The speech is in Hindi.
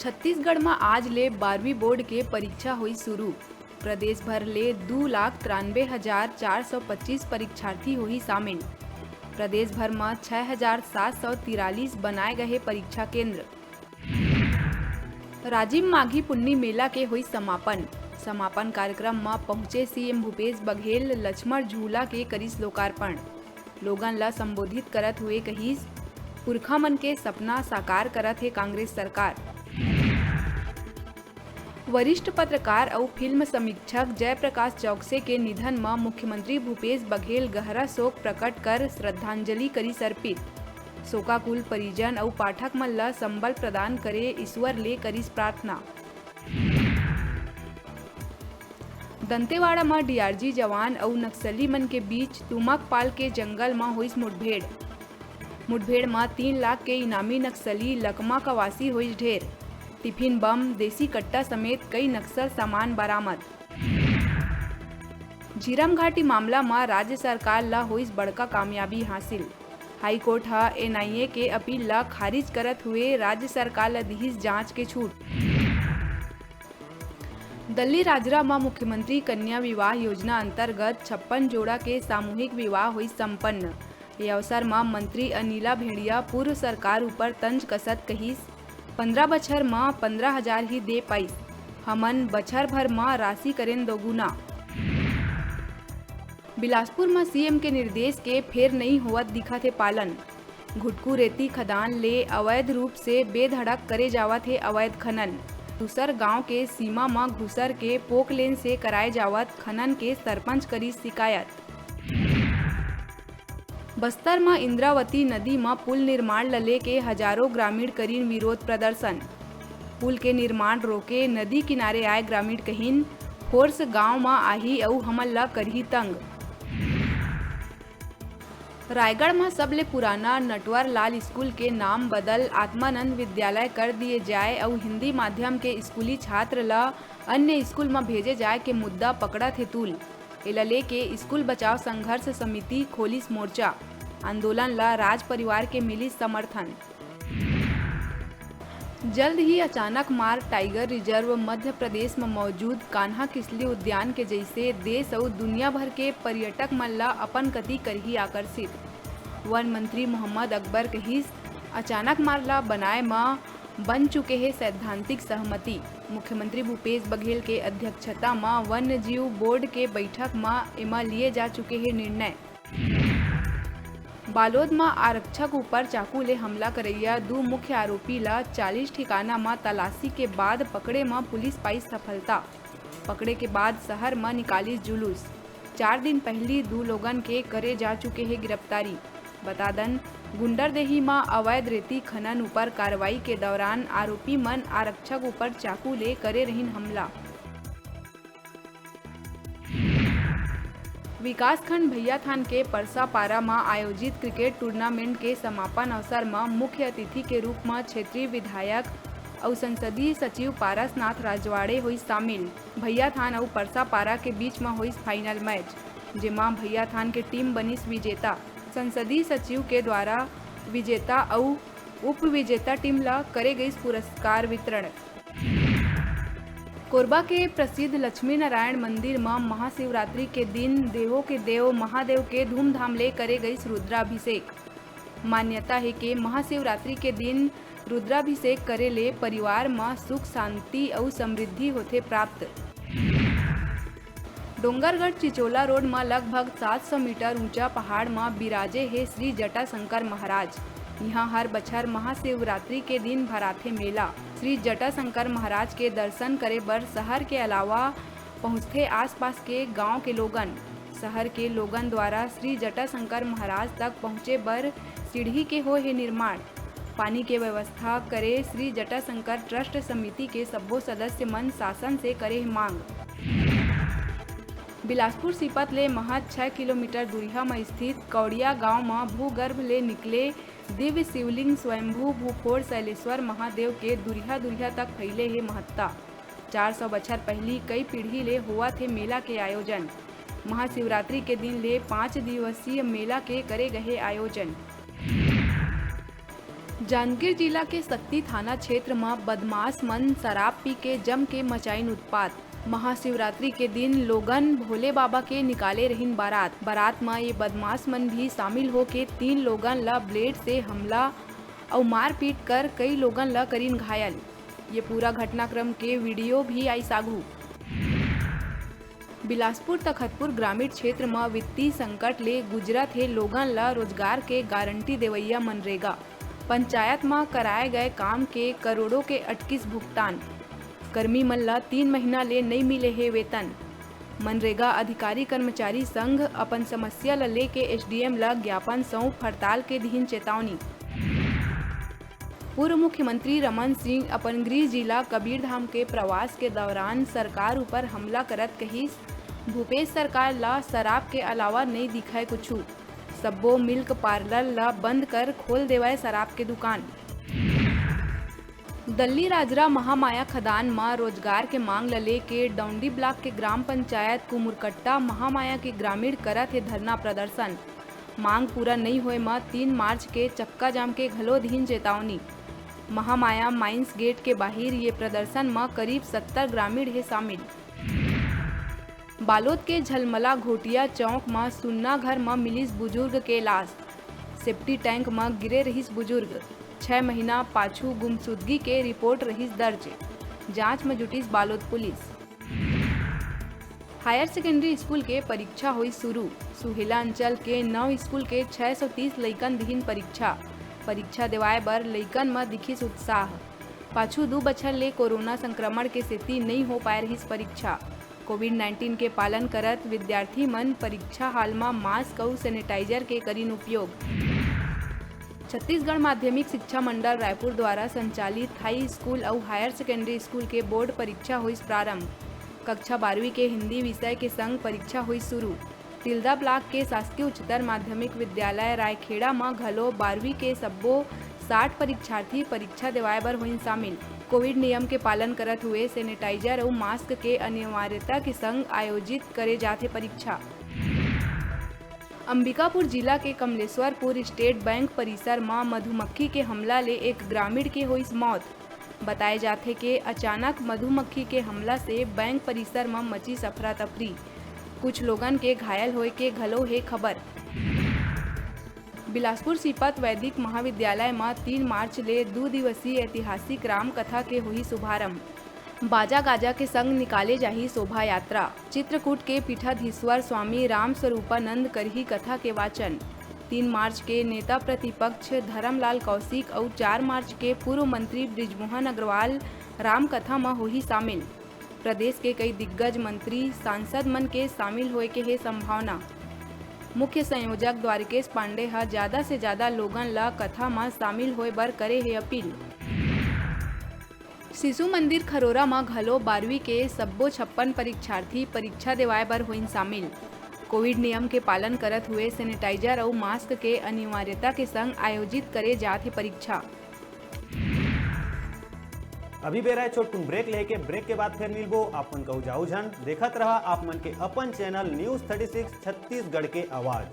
छत्तीसगढ़ में आज ले 12वीं बोर्ड के परीक्षा हुई शुरू। प्रदेश भर ले 2,93,425 परीक्षार्थी हुई शामिल। प्रदेश भर में 6,743 बनाए गए परीक्षा केंद्र। राजिम माघी पुन्नी मेला के हुई समापन कार्यक्रम में पहुंचे सीएम भूपेश बघेल लक्ष्मण झूला के करिस लोकार्पण। लोगन ला संबोधित करत हुए कहिस, पुरखा मन के सपना साकार करत है कांग्रेस सरकार। वरिष्ठ पत्रकार और फिल्म समीक्षक जयप्रकाश चौकसे के निधन में मुख्यमंत्री भूपेश बघेल गहरा शोक प्रकट कर श्रद्धांजलि करिस अर्पित। शोकाकुल परिजन और पाठक मन ला संबल प्रदान करे ईश्वर ले करिस प्रार्थना। दंतेवाड़ा में डीआरजी जवान और नक्सली मन के बीच तुमकपाल के जंगल में हुई मुठभेड़ में 3 लाख के इनामी नक्सली लकमा कवासी हुई ढेर। टिफिन बम, देसी कट्टा समेत कई नक्सल सामान बरामद। झीरम घाटी मामला में राज्य सरकार ला हुई बड़का कामयाबी हासिल। हाई कोर्ट एनआईए के अपील ला खारिज करत हुए राज्य सरकार ला दिहिस जांच के छूट। दल्ली राजरा में मुख्यमंत्री कन्या विवाह योजना अंतर्गत 56 जोड़ा के सामूहिक विवाह हुई संपन्न। ये अवसर में मंत्री अनिला भेड़िया पूर्व सरकार ऊपर तंज कसत कहिस, 15 बछर में 15,000 ही दे पाइस, हमन बछर भर में राशि करें दोगुना। बिलासपुर में सीएम के निर्देश के फेर नहीं होवत दिखा थे पालन। घुटकू रेती खदान ले अवैध रूप से बेधड़क करे जावत है अवैध खनन। दूसर गांव के सीमा में घुसर के पोकलेन से कराए जावत खनन के सरपंच करी शिकायत। बस्तर में इंद्रावती नदी में पुल निर्माण लले के हजारों ग्रामीण करीन विरोध प्रदर्शन। पुल के निर्माण रोके नदी किनारे आए ग्रामीण कहिन, फोर्स गांव में आही और हमन ला करही तंग। रायगढ़ में सबले पुराना नटवर लाल स्कूल के नाम बदल आत्मानंद विद्यालय कर दिए जाए और हिंदी माध्यम के स्कूली छात्र ला अन्य स्कूल में भेजे जाए के मुद्दा पकड़ा थे तूल। एला लेके स्कूल बचाव संघर्ष समिति खोलिस मोर्चा। आंदोलन ला राज परिवार के मिली समर्थन। जल्द ही अचानक मार टाइगर रिजर्व मध्य प्रदेश में मौजूद कान्हा किसली उद्यान के जैसे देश और दुनिया भर के पर्यटक मन ला अपन कति करही आकर्षित। वन मंत्री मोहम्मद अकबर कहिस, अचानक मार ला बनाए में बन चुके हैं सैद्धांतिक सहमति। मुख्यमंत्री भूपेश बघेल के अध्यक्षता में वन्य जीव बोर्ड के बैठक में एमा लिए जा चुके हैं निर्णय। बालोद में आरक्षक ऊपर चाकू ले हमला करैया 2 मुख्य आरोपी ला 40 ठिकाना में तलाशी के बाद पकड़े में पुलिस पाई सफलता। पकड़े के बाद शहर में निकाली जुलूस। 4 दिन पहली 2 लोगन के करे जा चुके हैं गिरफ्तारी। बतादन गुंडरदेही में अवैध रेती खनन ऊपर कार्रवाई के दौरान आरोपी मन आरक्षक ऊपर चाकू ले करे रहीन हमला। विकासखंड भैयाथान के परसापारा में आयोजित क्रिकेट टूर्नामेंट के समापन अवसर में मुख्य अतिथि के रूप में क्षेत्रीय विधायक और संसदीय सचिव पारसनाथ राजवाड़े हुई शामिल। भैयाथान और परसापारा के बीच में हुई फाइनल मैच, जेमा भैयाथान के टीम बनिस विजेता। संसदीय सचिव के द्वारा विजेता और उप विजेता टीम ला करे गई पुरस्कार वितरण। कोरबा के प्रसिद्ध लक्ष्मी नारायण मंदिर में महाशिवरात्रि के दिन देवों के देव महादेव के धूमधाम ले करे गई रुद्राभिषेक। मान्यता है कि महाशिवरात्रि के दिन रुद्राभिषेक करे ले परिवार में सुख शांति और समृद्धि होते प्राप्त। डोंगरगढ़ चिचोला रोड में लगभग 700 मीटर ऊंचा पहाड़ में बिराजे है श्री जटाशंकर महाराज। यहाँ हर बछर महाशिवरात्रि के दिन भराथे मेला। श्री जटाशंकर महाराज के दर्शन करे बर शहर के अलावा पहुँचते आसपास के गांव के लोगन। शहर के लोगन द्वारा श्री जटाशंकर महाराज तक पहुँचे बर सीढ़ी के हो है निर्माण। पानी के व्यवस्था करे श्री जटाशंकर ट्रस्ट समिति के सब्बो सदस्य मन शासन से करे मांग। बिलासपुर सिपत ले महज 6 किलोमीटर दूरिया में स्थित कौड़िया गांव में भूगर्भ ले निकले दिव्य शिवलिंग स्वयंभू भूफोड़ शैलेश्वर महादेव के दूरिया तक फैले है महत्ता। 400 बछर पहली कई पीढ़ी ले हुआ थे मेला के आयोजन। महाशिवरात्रि के दिन ले 5 दिवसीय मेला के करे गए आयोजन। जांजगीर जिला के सक्ती थाना क्षेत्र में बदमाश मन शराब पी के जम के मचाइन उत्पात। महाशिवरात्रि के दिन लोगन भोले बाबा के निकाले रहीन बारात में ये बदमाश मन भी शामिल हो के 3 लोगन ला ब्लेड से हमला और मारपीट कर कई लोगन ला करीन घायल। ये पूरा घटनाक्रम के वीडियो भी आई सागू। बिलासपुर तखतपुर ग्रामीण क्षेत्र में वित्तीय संकट ले गुजरत है लोगन ला रोजगार के गारंटी देवैया मनरेगा पंचायत में कराए गए काम के करोड़ों के अटकिस भुगतान। कर्मी मन ला 3 महीना ले नहीं मिले है वेतन। मनरेगा अधिकारी कर्मचारी संघ अपन समस्या ला लेके एसडीएम ला ज्ञापन सौंप हड़ताल के दीन चेतावनी। पूर्व मुख्यमंत्री रमन सिंह अपन गृह जिला कबीरधाम के प्रवास के दौरान सरकार ऊपर हमला करत कहिस भूपेश सरकार ला शराब के अलावा नहीं दिखाए कुछ। सब्बो मिल्क पार्लर ला बंद कर खोल देवाए शराब के दुकान। दल्ली राजरा महामाया खदान में रोजगार के मांग ल लेके डौंडी ब्लॉक के ग्राम पंचायत कुमुरकट्टा महामाया के ग्रामीण करत है धरना प्रदर्शन। मांग पूरा नहीं होए में 3 मार्च के चक्का जाम के घलो दीन चेतावनी। महामाया माइंस गेट के बाहर ये प्रदर्शन में करीब 70 ग्रामीण है शामिल। बालोद के झलमला घोटिया चौक में सुन्ना घर में मिलिस बुजुर्ग के लाश। सेफ्टी टैंक में गिरे रहिस बुजुर्ग। 6 महीना पाछू गुमशुदगी के रिपोर्ट रहिस दर्ज। जांच में जुटिस Balod police. Higher secondary school के परीक्षा हुई शुरू। सुहेला अंचल के 9 स्कूल के 630 लइकन दीन परीक्षा देवाए बर लइकन में दिखिस उत्साह। पाछू 2 बछर ले कोरोना संक्रमण के सेती नहीं हो पाए रहिस परीक्षा। कोविड-19 के पालन करत विद्यार्थी मन परीक्षा हाल में मास्क और सैनिटाइजर के करीन उपयोग। छत्तीसगढ़ माध्यमिक शिक्षा मंडल रायपुर द्वारा संचालित हाई स्कूल और हायर सेकेंडरी स्कूल के बोर्ड परीक्षा हुई प्रारंभ। कक्षा 12वीं के हिंदी विषय के संग परीक्षा हुई शुरू। तिल्दा ब्लॉक के शासकीय उच्चतर माध्यमिक विद्यालय रायखेड़ा में घलो 12वीं के सब्बो 60 परीक्षार्थी परीक्षा देवाए बर हुई शामिल। कोविड नियम के पालन करत हुए सैनिटाइजर और मास्क के अनिवार्यता के संग आयोजित करे जाथे परीक्षा। अंबिकापुर जिला के कमलेश्वरपुर स्टेट बैंक परिसर में मधुमक्खी के हमला ले एक ग्रामीण के हुई मौत। बताए जाथे के अचानक मधुमक्खी के हमला से बैंक परिसर में मची अफरा तफरी। कुछ लोगन के घायल होए के घलो है खबर। बिलासपुर सिपत वैदिक महाविद्यालय में 3 मार्च ले 2 दिवसीय ऐतिहासिक राम कथा के हुई शुभारंभ। बाजा गाजा के संग निकाले जाही शोभा यात्रा। चित्रकूट के पीठाधीश्वर स्वामी राम स्वरूपानंद करही कथा के वाचन। 3 मार्च के नेता प्रतिपक्ष धर्मलाल कौशिक और 4 मार्च के पूर्व मंत्री बृजमोहन अग्रवाल राम कथा में होही शामिल। प्रदेश के कई दिग्गज मंत्री सांसद मन के शामिल होए के है संभावना। मुख्य संयोजक द्वारकेश पांडे हा ज्यादा से ज्यादा लोगन ला कथा में शामिल होए बर करे है अपील। शिशु मंदिर खरोरा में घलो 12वीं के सब्बो 56 परीक्षार्थी परीक्षा देवाए बर हुई शामिल। कोविड नियम के पालन करत हुए सैनिटाइजर और मास्क के अनिवार्यता के संग आयोजित करे जाथे परीक्षा। अभी बेरा है छोटकुन ब्रेक लेके ब्रेक के बाद फिर मिलबो। आप मन कहू जाऊ झन देखत रहा आप मन के अपन चैनल न्यूज़ 36 छत्तीसगढ़ के आवाज।